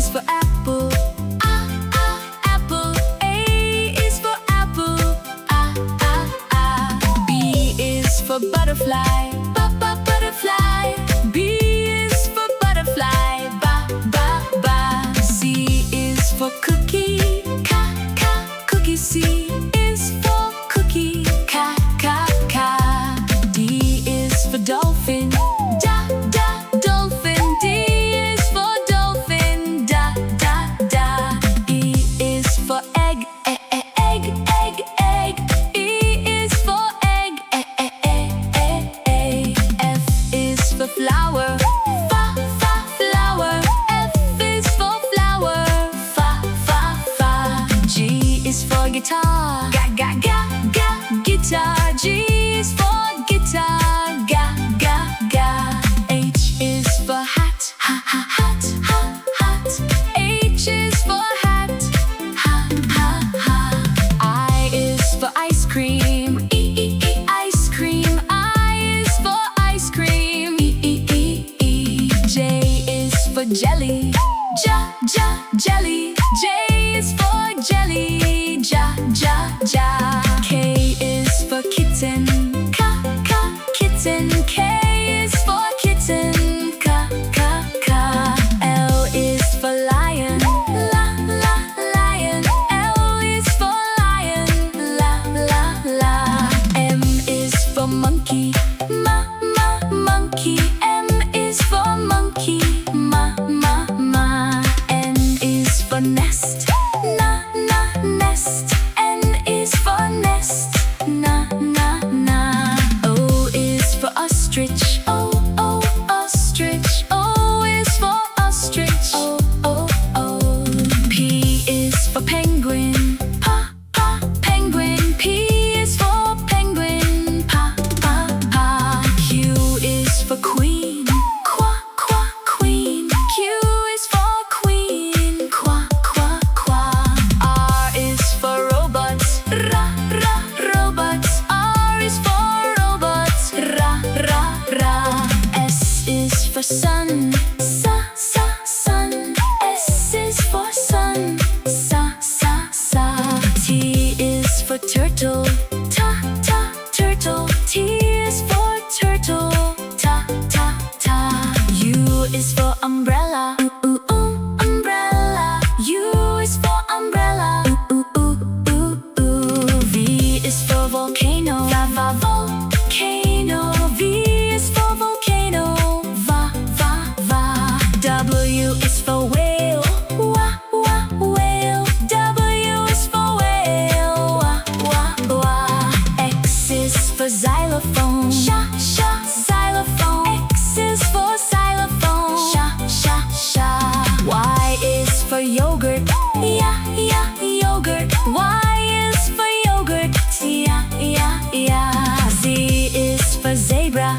is for apple. Apple. A is for apple. B is for butterfly. Butterfly. B is for butterfly. C is for cookie. Cookie. C is for cookie. D is for dolphin. Dolphin. D is for dolphin. E is for egg. Egg. E is for egg. F is for flower. Flower. F is for flower. G is for guitar. Guitar. G is for guitar. H is for hat. H is for hat. I is for ice cream. Ice cream. I is for ice cream. J is for jelly. Jelly. J is for jelly. K is for kitten. Kitten. K is for kitten. L is for lion. Lion. L is for lion. M is for monkey. Monkey. M is for monkey. N is for nest. Nest. N is for nest. O is for ostrich. Ostrich. O is for ostrich. P is for penguin. Penguin. P is for penguin. Q is for queen. Queen. Q is for queen. R is for robots. Robots. R is for robots. S is for sun. Sun. S is for sun. T is for turtle. Turtle. T is for turtle. U is for umbrella. Umbrella. U is for umbrella. V is for volcano. Volcano. V is for volcano. W is for whale. Whale. W is for whale. X is for xylophone. Xylophone. X is for xylophone. Y is for yogurt. Yogurt. Y is for yogurt. Z is for zebra.